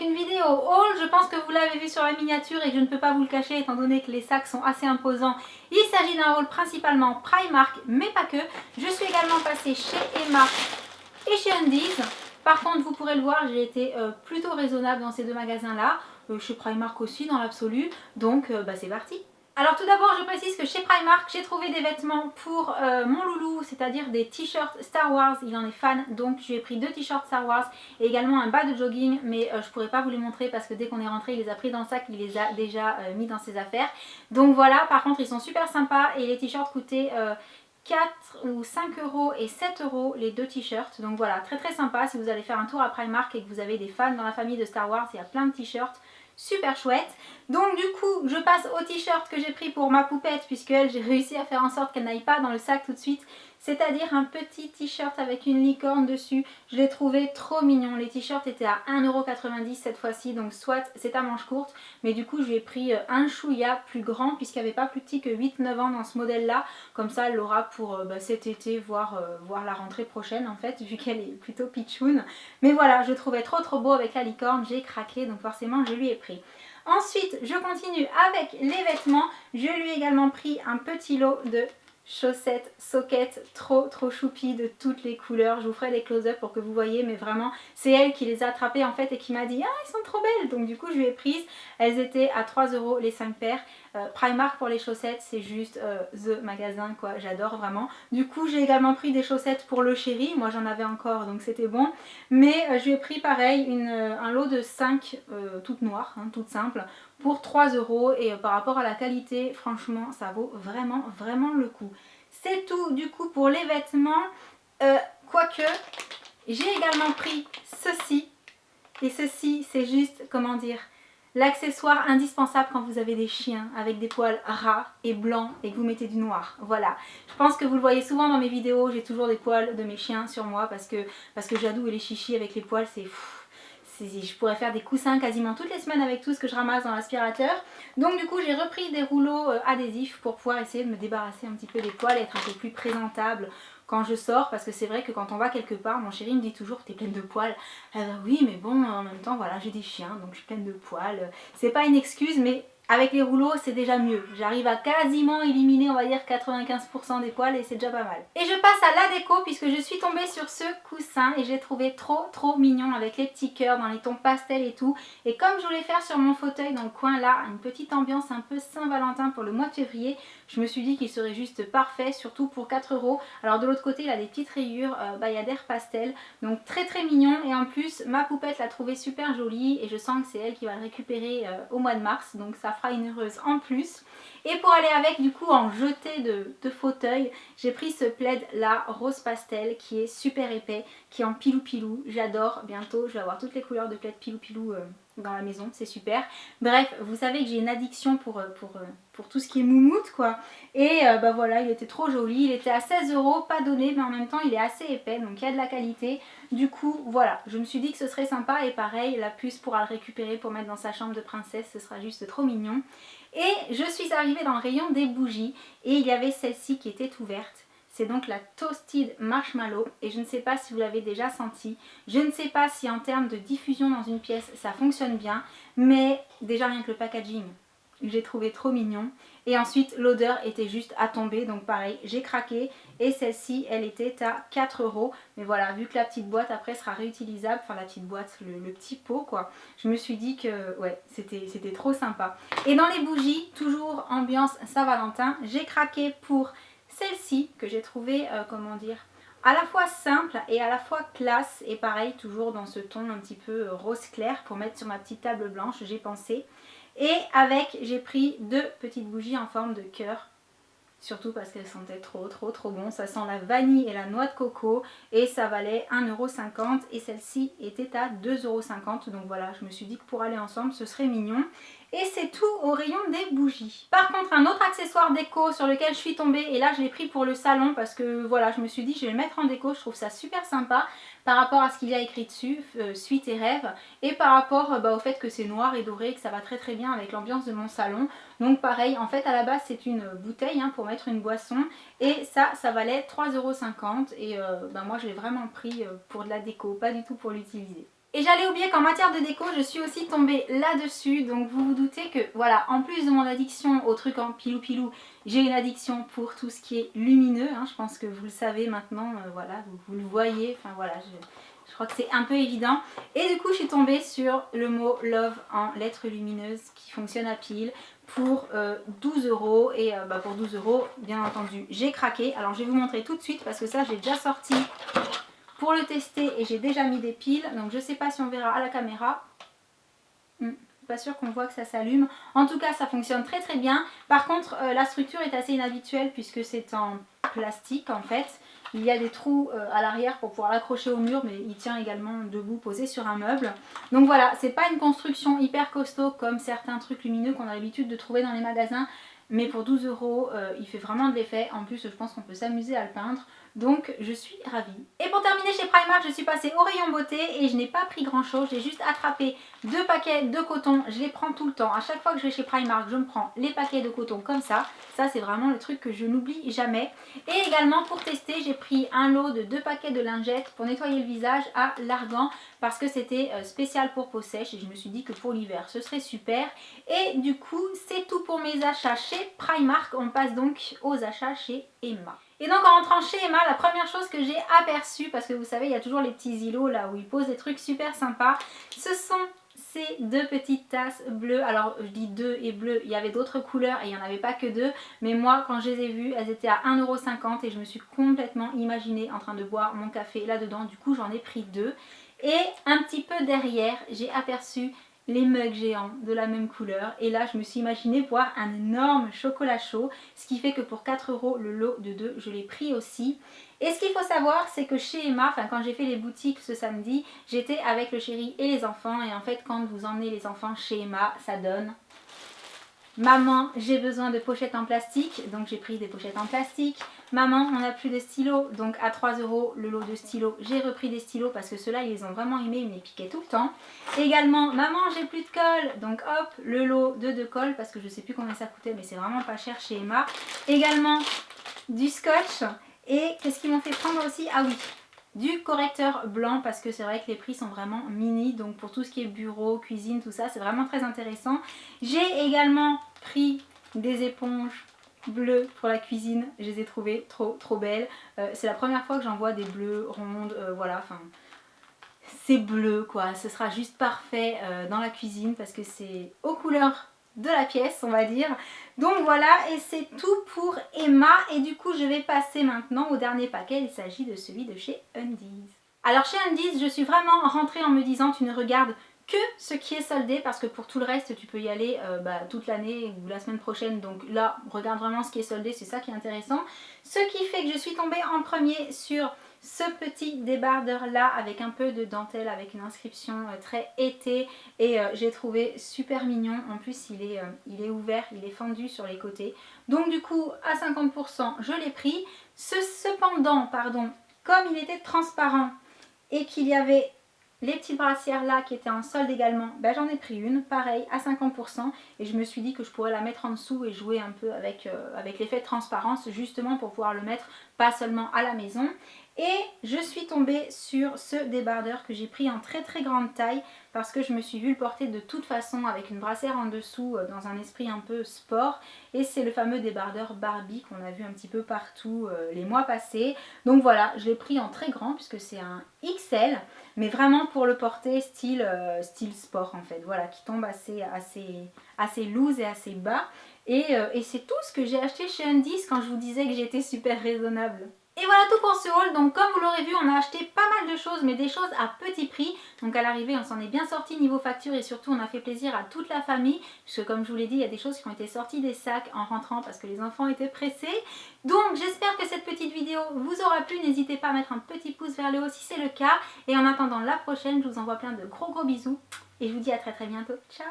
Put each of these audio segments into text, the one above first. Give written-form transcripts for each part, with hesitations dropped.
avec une vidéo haul. Je pense que vous l'avez vu sur la miniature et que je ne peux pas vous le cacher étant donné que les sacs sont assez imposants. Il s'agit d'un haul principalement Primark, mais pas que. Je suis également passée chez Emma et chez Undies. Par contre, vous pourrez le voir, j'ai été plutôt raisonnable dans ces deux magasins-là. Chez Primark aussi dans l'absolu. Donc, c'est parti. Alors tout d'abord, je précise que chez Primark, j'ai trouvé des vêtements pour mon loulou, c'est-à-dire des t-shirts Star Wars. Il en est fan, donc je lui ai pris 2 t-shirts Star Wars et également un bas de jogging, mais je pourrais pas vous les montrer parce que dès qu'on est rentré, il les a pris dans le sac, il les a déjà mis dans ses affaires. Donc voilà, par contre, ils sont super sympas et les t-shirts coûtaient 4 ou 5 euros et 7 euros les 2 t-shirts. Donc voilà, très très sympa si vous allez faire un tour à Primark et que vous avez des fans dans la famille de Star Wars, il y a plein de t-shirts. Super chouette. Donc du coup je passe au t-shirt que j'ai pris pour ma poupette, puisque elle, j'ai réussi à faire en sorte qu'elle n'aille pas dans le sac tout de suite. C'est-à-dire un petit t-shirt avec une licorne dessus. Je l'ai trouvé trop mignon. Les t-shirts étaient à 1,90 € cette fois-ci. Donc soit c'est à manches courtes. Mais du coup je lui ai pris un chouïa plus grand, puisqu'il n'y avait pas plus petit que 8-9 ans dans ce modèle là. Comme ça elle l'aura pour cet été, voire la rentrée prochaine en fait, vu qu'elle est plutôt pitchoun. Mais voilà, je le trouvais trop beau avec la licorne. J'ai craqué, donc forcément je lui ai pris. Ensuite, je continue avec les vêtements. Je lui ai également pris un petit lot de chaussettes, soquettes, trop choupi de toutes les couleurs. Je vous ferai des close-up pour que vous voyez, mais vraiment, c'est elle qui les a attrapées en fait et qui m'a dit « Ah, elles sont trop belles !» Donc du coup, je lui ai prises. Elles étaient à 3 € les 5 paires. Primark pour les chaussettes, c'est juste the magasin quoi, j'adore vraiment. Du coup, j'ai également pris des chaussettes pour le chéri. Moi, j'en avais encore, donc c'était bon. Mais je lui ai pris pareil, un lot de 5 toutes noires, hein, toutes simples, pour 3 € et par rapport à la qualité, franchement, ça vaut vraiment le coup. C'est tout du coup pour les vêtements, quoique j'ai également pris ceci, et ceci c'est juste, comment dire, l'accessoire indispensable quand vous avez des chiens avec des poils ras et blancs et que vous mettez du noir. Voilà, je pense que vous le voyez souvent dans mes vidéos, j'ai toujours des poils de mes chiens sur moi parce que Jadou et les chichis avec les poils, c'est fou. Je pourrais faire des coussins quasiment toutes les semaines avec tout ce que je ramasse dans l'aspirateur. Donc du coup j'ai repris des rouleaux adhésifs pour pouvoir essayer de me débarrasser un petit peu des poils et être un peu plus présentable quand je sors. Parce que c'est vrai que quand on va quelque part, mon chéri me dit toujours t'es pleine de poils. Oui mais bon, en même temps voilà, j'ai des chiens donc je suis pleine de poils. C'est pas une excuse, mais avec les rouleaux c'est déjà mieux. J'arrive à quasiment éliminer on va dire 95% des poils et c'est déjà pas mal. Et je passe à la déco puisque je suis tombée sur ce coussin et j'ai trouvé trop mignon avec les petits cœurs dans les tons pastels et tout. Et comme je voulais faire sur mon fauteuil dans le coin là une petite ambiance un peu Saint-Valentin pour le mois de février, je me suis dit qu'il serait juste parfait, surtout pour 4 €. Alors de l'autre côté il a des petites rayures Bayadère pastel, donc très mignon. Et en plus ma poupette l'a trouvé super jolie et je sens que c'est elle qui va le récupérer au mois de mars, donc ça fera une heureuse en plus. Et pour aller avec du coup en jeté de fauteuil, j'ai pris ce plaid là rose pastel qui est super épais, qui est en pilou. J'adore, bientôt je vais avoir toutes les couleurs de plaid pilou dans la maison, c'est super. Bref, vous savez que j'ai une addiction pour tout ce qui est moumoute quoi. Et voilà, il était trop joli, il était à 16 €, pas donné, mais en même temps il est assez épais, donc il y a de la qualité. Du coup voilà, je me suis dit que ce serait sympa et pareil, la puce pourra le récupérer pour mettre dans sa chambre de princesse, ce sera juste trop mignon. Et je suis arrivée dans le rayon des bougies et il y avait celle-ci qui était ouverte. C'est donc la Toasted Marshmallow et je ne sais pas si vous l'avez déjà senti. Je ne sais pas si en termes de diffusion dans une pièce ça fonctionne bien, mais déjà rien que le packaging, j'ai trouvé trop mignon. Et ensuite l'odeur était juste à tomber, donc pareil j'ai craqué. Et celle-ci elle était à 4 €. Mais voilà, vu que la petite boîte après sera réutilisable, enfin la petite boîte, le petit pot quoi, je me suis dit que ouais c'était trop sympa. Et dans les bougies, toujours ambiance Saint-Valentin, j'ai craqué pour celle-ci que j'ai trouvée comment dire, à la fois simple et à la fois classe. Et pareil toujours dans ce ton un petit peu rose clair pour mettre sur ma petite table blanche, j'ai pensé. Et avec, j'ai pris 2 petites bougies en forme de cœur. Surtout parce qu'elles sentaient trop bon. Ça sent la vanille et la noix de coco. Et ça valait 1,50 € et celle-ci était à 2,50 €. Donc voilà, je me suis dit que pour aller ensemble, ce serait mignon. Et c'est tout au rayon des bougies. Par contre, un autre accessoire déco sur lequel je suis tombée, et là je l'ai pris pour le salon parce que voilà, je me suis dit je vais le mettre en déco, je trouve ça super sympa par rapport à ce qu'il y a écrit dessus, suite et rêve, et par rapport au fait que c'est noir et doré et que ça va très bien avec l'ambiance de mon salon. Donc pareil, en fait à la base c'est une bouteille pour mettre une boisson et ça valait 3,50 € et moi je l'ai vraiment pris pour de la déco, pas du tout pour l'utiliser. Et j'allais oublier qu'en matière de déco, je suis aussi tombée là-dessus. Donc vous vous doutez que, voilà, en plus de mon addiction au truc en pilou-pilou, j'ai une addiction pour tout ce qui est lumineux. Hein. Je pense que vous le savez maintenant, voilà, vous le voyez. Enfin voilà, je crois que c'est un peu évident. Et du coup, je suis tombée sur le mot Love en lettres lumineuses qui fonctionne à pile pour 12 €. Et pour 12 €, bien entendu, j'ai craqué. Alors je vais vous montrer tout de suite parce que ça, j'ai déjà sorti pour le tester et j'ai déjà mis des piles, donc je sais pas si on verra à la caméra. Pas sûr qu'on voit que ça s'allume. En tout cas, ça fonctionne très très bien. Par contre, la structure est assez inhabituelle puisque c'est en plastique en fait. Il y a des trous à l'arrière pour pouvoir l'accrocher au mur, mais il tient également debout, posé sur un meuble. Donc voilà, c'est pas une construction hyper costaud comme certains trucs lumineux qu'on a l'habitude de trouver dans les magasins. Mais pour 12 €, il fait vraiment de l'effet. En plus, je pense qu'on peut s'amuser à le peindre. Donc je suis ravie. Et pour terminer chez Primark, je suis passée au rayon beauté et je n'ai pas pris grand chose. J'ai juste attrapé 2 paquets de coton. Je les prends tout le temps. À chaque fois que je vais chez Primark, je me prends les paquets de coton comme ça. Ça, c'est vraiment le truc que je n'oublie jamais. Et également pour tester, j'ai pris un lot de 2 paquets de lingettes pour nettoyer le visage à l'argan parce que c'était spécial pour peau sèche et je me suis dit que pour l'hiver ce serait super. Et du coup, c'est tout pour mes achats chez Primark. On passe donc aux achats chez Emma. Et donc en rentrant chez Emma, la première chose que j'ai aperçue, parce que vous savez il y a toujours les petits îlots là où ils posent des trucs super sympas, ce sont ces 2 petites tasses bleues. Alors je dis 2 et bleu, il y avait d'autres couleurs et il n'y en avait pas que 2, mais moi quand je les ai vues, elles étaient à 1,50 € et je me suis complètement imaginée en train de boire mon café là-dedans. Du coup j'en ai pris 2. Et un petit peu derrière, j'ai aperçu les mugs géants de la même couleur et là je me suis imaginée boire un énorme chocolat chaud, ce qui fait que pour 4 € le lot de 2 je l'ai pris aussi. Et ce qu'il faut savoir, c'est que chez Emma, quand j'ai fait les boutiques ce samedi, j'étais avec le chéri et les enfants et en fait quand vous emmenez les enfants chez Emma, ça donne: maman, j'ai besoin de pochettes en plastique, donc j'ai pris des pochettes en plastique. Maman, on n'a plus de stylos, donc à 3 € le lot de stylos, j'ai repris des stylos parce que ceux-là, ils les ont vraiment aimés, ils me les piquaient tout le temps. Également, maman, j'ai plus de colle, donc hop, le lot de 2 colles parce que je sais plus combien ça coûtait, mais c'est vraiment pas cher chez Emma. Également, du scotch. Et qu'est-ce qu'ils m'ont fait prendre aussi? Ah oui, du correcteur blanc parce que c'est vrai que les prix sont vraiment mini, donc pour tout ce qui est bureau, cuisine, tout ça, c'est vraiment très intéressant. J'ai également pris des éponges bleues pour la cuisine, je les ai trouvées trop belles. C'est la première fois que j'en vois des bleues rondes, voilà, enfin c'est bleu quoi, ce sera juste parfait dans la cuisine parce que c'est aux couleurs de la pièce on va dire. Donc voilà, et c'est tout pour Emma et du coup je vais passer maintenant au dernier paquet. Il s'agit de celui de chez Undies. Alors chez Undies je suis vraiment rentrée en me disant tu ne regardes que ce qui est soldé parce que pour tout le reste tu peux y aller toute l'année ou la semaine prochaine, donc là regarde vraiment ce qui est soldé, c'est ça qui est intéressant. Ce qui fait que je suis tombée en premier sur ce petit débardeur là avec un peu de dentelle avec une inscription très été et j'ai trouvé super mignon. En plus il est ouvert, il est fendu sur les côtés, donc du coup à 50% je l'ai pris. Cependant pardon, comme il était transparent et qu'il y avait les petites brassières là qui étaient en solde également, j'en ai pris une, pareil à 50% et je me suis dit que je pourrais la mettre en dessous et jouer un peu avec l'effet de transparence justement pour pouvoir le mettre pas seulement à la maison. Et je suis tombée sur ce débardeur que j'ai pris en très grande taille parce que je me suis vue le porter de toute façon avec une brassière en dessous dans un esprit un peu sport, et c'est le fameux débardeur Barbie qu'on a vu un petit peu partout les mois passés. Donc voilà, je l'ai pris en très grand puisque c'est un XL, mais vraiment pour le porter style sport en fait, voilà, qui tombe assez loose et assez bas. Et c'est tout ce que j'ai acheté chez Undies quand je vous disais que j'étais super raisonnable. Et voilà tout pour ce haul. Donc comme vous l'aurez vu, on a acheté pas mal de choses, mais des choses à petit prix. Donc à l'arrivée on s'en est bien sorti niveau facture et surtout on a fait plaisir à toute la famille, puisque comme je vous l'ai dit, il y a des choses qui ont été sorties des sacs en rentrant parce que les enfants étaient pressés. Donc j'espère que cette petite vidéo vous aura plu. N'hésitez pas à mettre un petit pouce vers le haut si c'est le cas. Et en attendant la prochaine, je vous envoie plein de gros bisous et je vous dis à très bientôt. Ciao.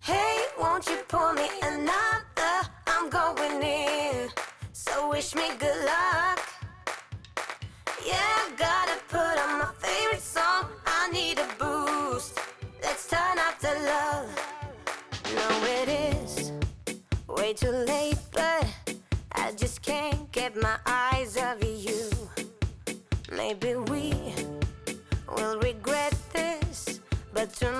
Hey, won't you pour me another? I'm going in, so wish me good luck. Yeah, I gotta put on my favorite song. I need a boost. Let's turn up the love. No, it is way too late, but I just can't get my eyes off you. Maybe we will regret this. but you're